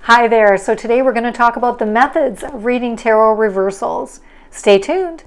Hi there. So today we're going to talk about the methods of reading tarot reversals. Stay tuned.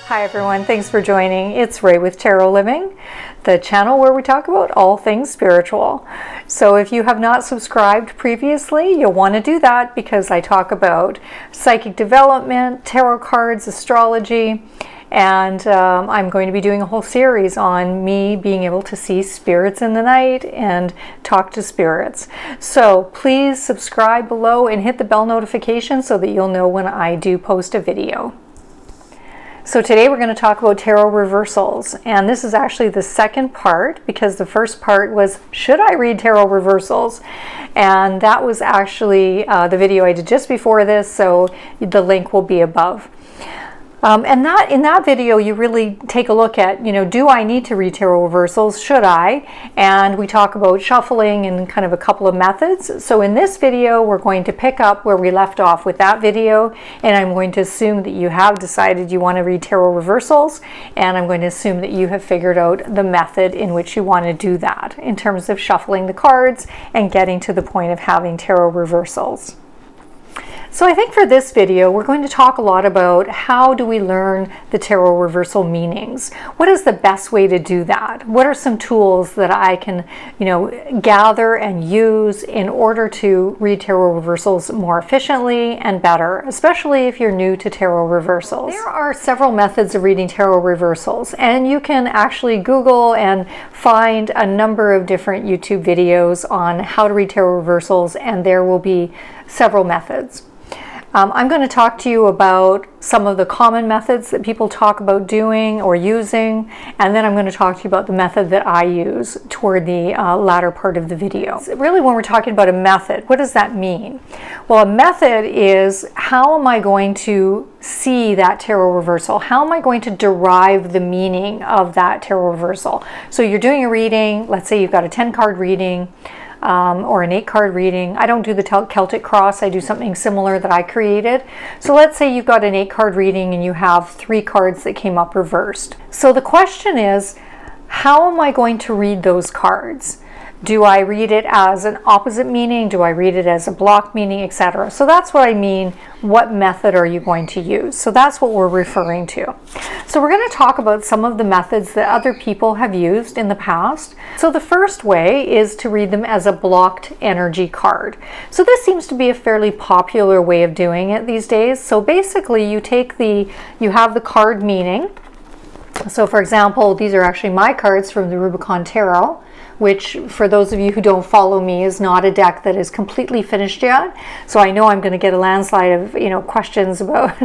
Hi everyone, thanks for joining. It's Ray with Tarot Living, the channel where we talk about all things spiritual. So if you have not subscribed previously, you'll want to do that because I talk about psychic development, tarot cards, astrology, and I'm going to be doing a whole series on me being able to see spirits in the night and talk to spirits. So please subscribe below and hit the bell notification so that you'll know when I do post a video. So today we're going to talk about tarot reversals, and this is actually the second part because the first part was, should I read tarot reversals? And that was actually the video I did just before this, so the link will be above. And in that video, you really take a look at, do I need to read tarot reversals? Should I? And we talk about shuffling and kind of a couple of methods. So in this video, we're going to pick up where we left off with that video, and I'm going to assume that you have decided you want to read tarot reversals, and I'm going to assume that you have figured out the method in which you want to do that in terms of shuffling the cards and getting to the point of having tarot reversals. So I think for this video, we're going to talk a lot about how do we learn the tarot reversal meanings? What is the best way to do that? What are some tools that I can, gather and use in order to read tarot reversals more efficiently and better, especially if you're new to tarot reversals? There are several methods of reading tarot reversals, and you can actually Google and find a number of different YouTube videos on how to read tarot reversals, and there will be several methods. I'm going to talk to you about some of the common methods that people talk about doing or using, and then I'm going to talk to you about the method that I use toward the latter part of the video. So really, when we're talking about a method, what does that mean? Well, a method is, how am I going to see that tarot reversal? How am I going to derive the meaning of that tarot reversal? So you're doing a reading, let's say you've got a 10-card reading, or an 8-card reading. I don't do the Celtic cross, I do something similar that I created. So let's say you've got an 8-card reading and you have 3 cards that came up reversed. So the question is, how am I going to read those cards? Do I read it as an opposite meaning? Do I read it as a block meaning, etc.? So that's what I mean. What method are you going to use? So that's what we're referring to. So we're going to talk about some of the methods that other people have used in the past. So the first way is to read them as a blocked energy card. So this seems to be a fairly popular way of doing it these days. So basically you have the card meaning. So for example, these are actually my cards from the Rubicon Tarot, which for those of you who don't follow me is not a deck that is completely finished yet. So I know I'm going to get a landslide of questions about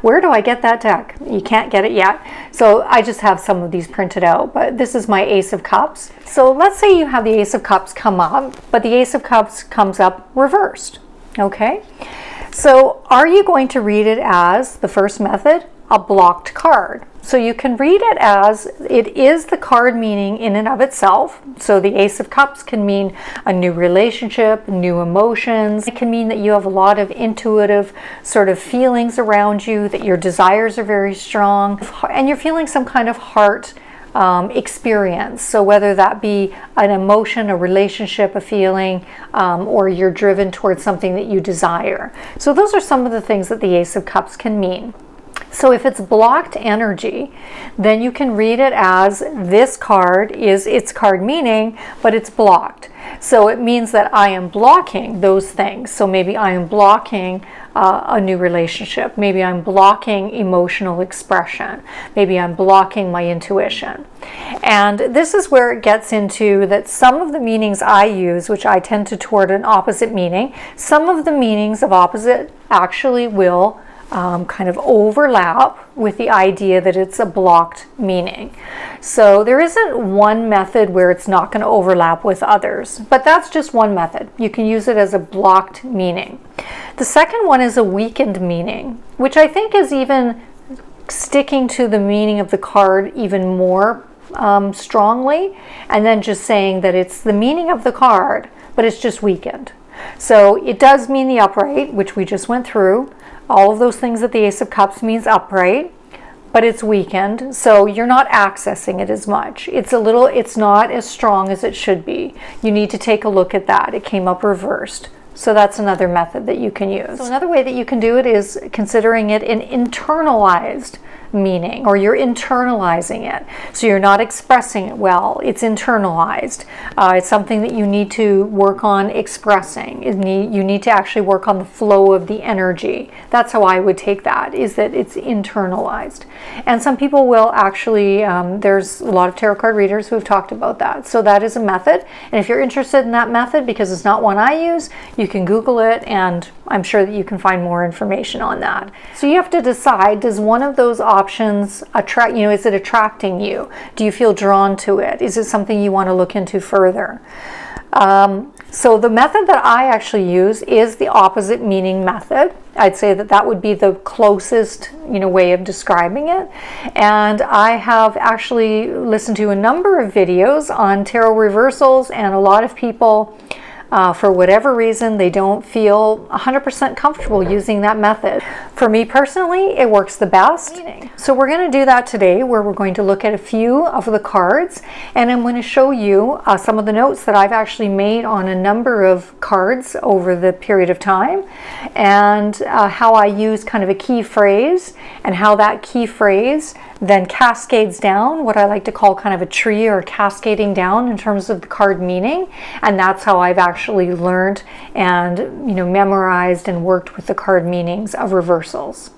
where do I get that deck? You can't get it yet. So I just have some of these printed out, but this is my Ace of Cups. So let's say you have the Ace of Cups come up, but the Ace of Cups comes up reversed. Okay? So are you going to read it as the first method, a blocked card? So you can read it as it is the card meaning in and of itself. So the Ace of Cups can mean a new relationship, new emotions. It can mean that you have a lot of intuitive sort of feelings around you, that your desires are very strong, and you're feeling some kind of heart experience. So whether that be an emotion, a relationship, a feeling, or you're driven towards something that you desire. So those are some of the things that the Ace of Cups can mean. So if it's blocked energy, then you can read it as this card is its card meaning, but it's blocked. So it means that I am blocking those things. So maybe I am blocking a new relationship. Maybe I'm blocking emotional expression. Maybe I'm blocking my intuition. And this is where it gets into that some of the meanings I use, which I tend to toward an opposite meaning, some of the meanings of opposite actually will kind of overlap with the idea that it's a blocked meaning. So there isn't one method where it's not going to overlap with others, but that's just one method. You can use it as a blocked meaning. The second one is a weakened meaning, which I think is even sticking to the meaning of the card even more strongly, and then just saying that it's the meaning of the card, but it's just weakened. So it does mean the upright, which we just went through. All of those things that the Ace of Cups means upright, but it's weakened, so you're not accessing it as much. It's not as strong as it should be. You need to take a look at that. It came up reversed. So that's another method that you can use. So another way that you can do it is considering it an internalized meaning, or you're internalizing it. So you're not expressing it well, it's internalized. It's something that you need to work on expressing. You need to actually work on the flow of the energy. That's how I would take that, is that it's internalized. And some people will actually, there's a lot of tarot card readers who have talked about that. So that is a method. And if you're interested in that method, because it's not one I use, you can Google it, and I'm sure that you can find more information on that. So you have to decide, does one of those options attract, is it attracting you? Do you feel drawn to it? Is it something you want to look into further? So the method that I actually use is the opposite meaning method. I'd say that that would be the closest, way of describing it. And I have actually listened to a number of videos on tarot reversals, and a lot of people, for whatever reason, they don't feel 100% comfortable using that method. For me personally, it works the best. So we're going to do that today, where we're going to look at a few of the cards, and I'm going to show you some of the notes that I've actually made on a number of cards over the period of time, and how I use kind of a key phrase, and how that key phrase then cascades down, what I like to call kind of a tree, or cascading down in terms of the card meaning. And that's how I've actually learned and memorized and worked with the card meanings of reversals.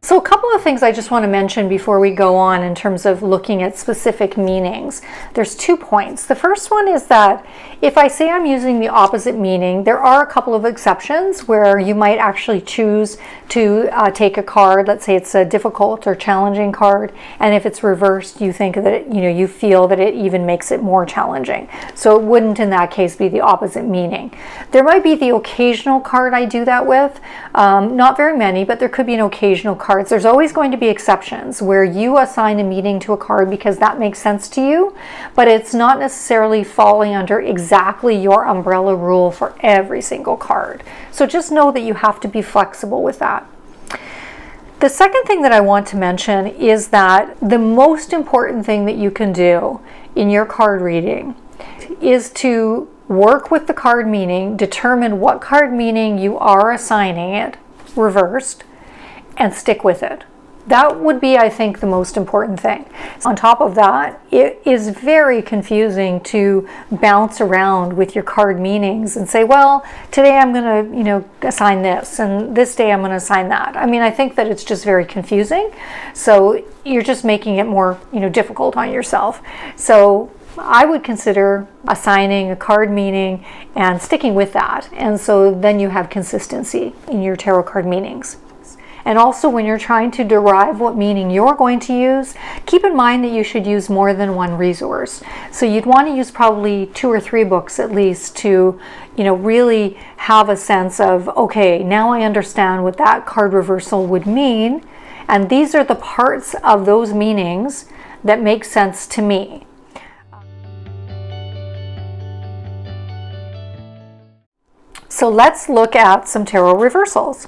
So a couple of things I just want to mention before we go on in terms of looking at specific meanings. There's 2 points. The first one is that if I say I'm using the opposite meaning, there are a couple of exceptions where you might actually choose to take a card. Let's say it's a difficult or challenging card, and if it's reversed, you think that you feel that it even makes it more challenging. So it wouldn't in that case be the opposite meaning. There might be the occasional card I do that with, not very many, but there could be an occasional card. There's always going to be exceptions where you assign a meaning to a card because that makes sense to you, but it's not necessarily falling under exactly your umbrella rule for every single card. So just know that you have to be flexible with that. The second thing that I want to mention is that the most important thing that you can do in your card reading is to work with the card meaning, determine what card meaning you are assigning it, reversed, and stick with it. That would be, I think, the most important thing. On top of that, it is very confusing to bounce around with your card meanings and say, well, today I'm going to, assign this, and this day I'm going to assign that. I mean, I think that it's just very confusing. So you're just making it more, difficult on yourself. So I would consider assigning a card meaning and sticking with that. And so then you have consistency in your tarot card meanings. And also, when you're trying to derive what meaning you're going to use, keep in mind that you should use more than one resource. So you'd want to use probably 2 or 3 books at least to, really have a sense of, okay, now I understand what that card reversal would mean, and these are the parts of those meanings that make sense to me. So let's look at some tarot reversals.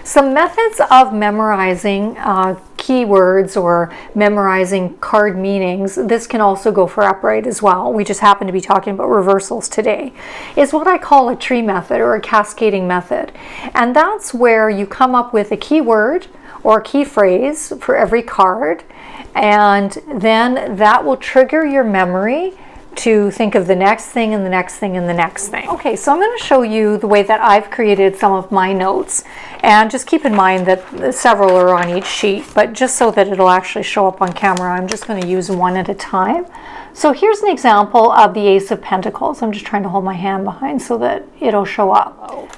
Some methods of memorizing keywords or memorizing card meanings, this can also go for upright as well. We just happen to be talking about reversals today, is what I call a tree method or a cascading method. And that's where you come up with a keyword or a key phrase for every card, and then that will trigger your memory to think of the next thing and the next thing and the next thing. Okay, so I'm going to show you the way that I've created some of my notes, and just keep in mind that several are on each sheet, but just so that it'll actually show up on camera, I'm just going to use one at a time. So here's an example of the Ace of Pentacles. I'm just trying to hold my hand behind so that it'll show up.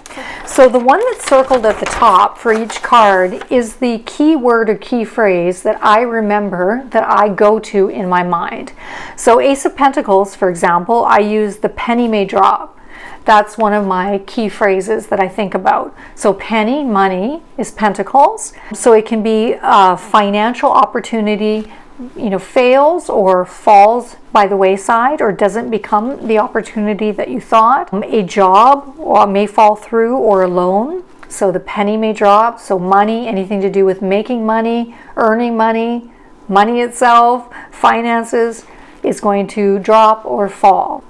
So the one that's circled at the top for each card is the key word or key phrase that I remember, that I go to in my mind. So Ace of Pentacles, for example, I use the penny may drop. That's one of my key phrases that I think about. So penny, money, is pentacles. So it can be a financial opportunity, fails or falls by the wayside or doesn't become the opportunity that you thought. A job may fall through, or a loan. So the penny may drop. So money, anything to do with making money, earning money, money itself, finances, is going to drop or fall.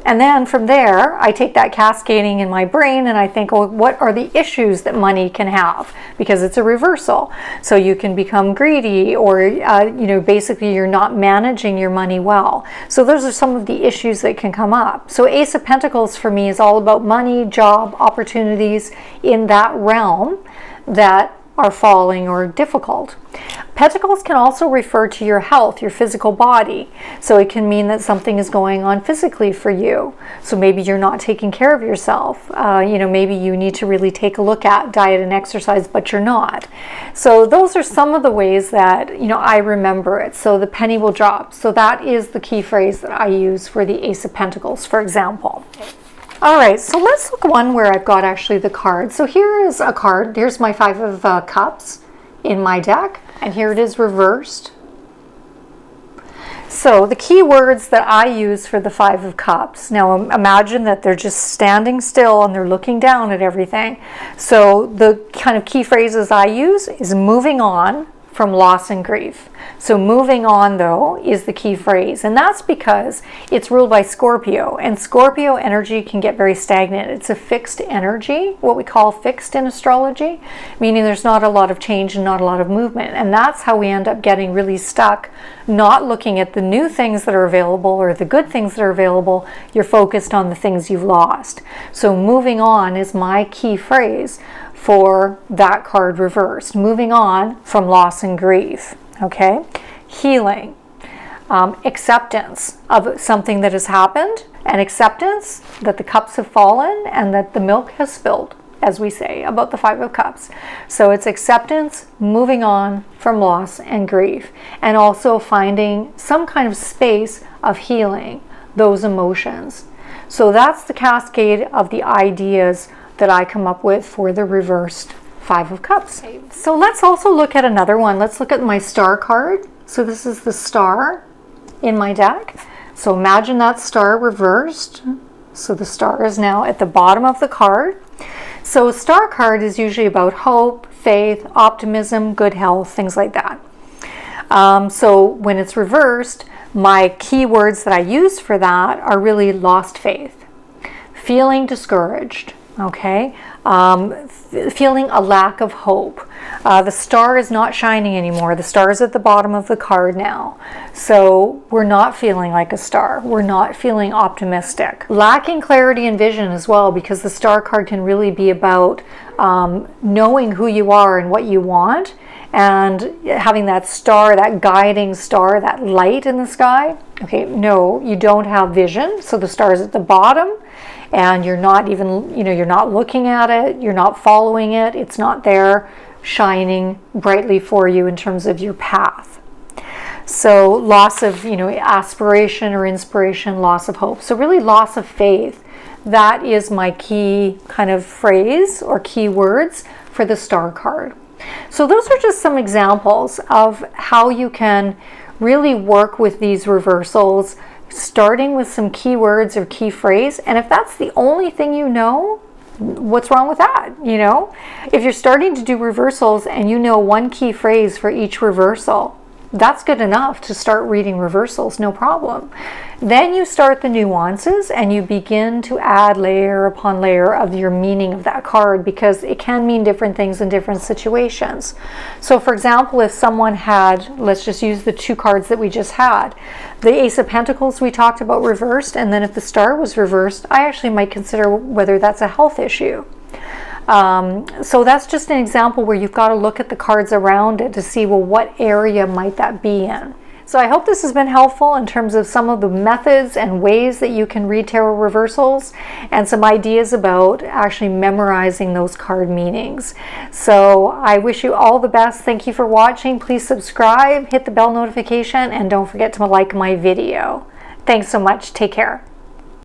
And then from there, I take that cascading in my brain and I think, well, what are the issues that money can have? Because it's a reversal. So you can become greedy, or, basically you're not managing your money well. So those are some of the issues that can come up. So Ace of Pentacles for me is all about money, job, opportunities in that realm that are falling or difficult. Pentacles can also refer to your health, your physical body. So it can mean that something is going on physically for you. So maybe you're not taking care of yourself. Maybe you need to really take a look at diet and exercise, but you're not. So those are some of the ways that, I remember it. So the penny will drop. So that is the key phrase that I use for the Ace of Pentacles, for example. All right, so let's look at one where I've got actually the card. So here is a card. Here's my Five of Cups in my deck, and here it is reversed. So the key words that I use for the Five of Cups. Now imagine that they're just standing still and they're looking down at everything. So the kind of key phrases I use is moving on from loss and grief. So moving on, though, is the key phrase. And that's because it's ruled by Scorpio. And Scorpio energy can get very stagnant. It's a fixed energy, what we call fixed in astrology, meaning there's not a lot of change and not a lot of movement. And that's how we end up getting really stuck, not looking at the new things that are available or the good things that are available. You're focused on the things you've lost. So moving on is my key phrase for that card reversed. Moving on from loss and grief. Okay, healing, acceptance of something that has happened, and acceptance that the cups have fallen and that the milk has spilled, as we say about the Five of Cups. So it's acceptance, moving on from loss and grief, and also finding some kind of space of healing those emotions. So that's the cascade of the ideas that I come up with for the reversed Five of Cups. So let's also look at another one. Let's look at my star card. So this is the star in my deck. So imagine that star reversed. So the star is now at the bottom of the card. So a star card is usually about hope, faith, optimism, good health, things like that. So when it's reversed, my key words that I use for that are really lost faith, feeling discouraged, okay, feeling a lack of hope. The star is not shining anymore. The star is at the bottom of the card now. So we're not feeling like a star. We're not feeling optimistic. Lacking clarity and vision as well, because the star card can really be about knowing who you are and what you want, and having that star, that guiding star, that light in the sky. Okay, no, you don't have vision. So the star is at the bottom, and you're not even, you're not looking at it, you're not following it, it's not there shining brightly for you in terms of your path. So loss of, aspiration or inspiration, loss of hope. So really loss of faith. That is my key kind of phrase or key words for the star card. So those are just some examples of how you can really work with these reversals, starting with some keywords or key phrase. And if that's the only thing you know, what's wrong with that? If you're starting to do reversals and you know one key phrase for each reversal, that's good enough to start reading reversals, no problem. Then you start the nuances and you begin to add layer upon layer of your meaning of that card, because it can mean different things in different situations. So for example, if someone had, let's just use the two cards that we just had, the Ace of Pentacles we talked about reversed, and then if the star was reversed, I actually might consider whether that's a health issue. So that's just an example where you've got to look at the cards around it to see, well, what area might that be in? So I hope this has been helpful in terms of some of the methods and ways that you can read tarot reversals, and some ideas about actually memorizing those card meanings. So I wish you all the best. Thank you for watching. Please subscribe, hit the bell notification, and don't forget to like my video. Thanks so much. Take care.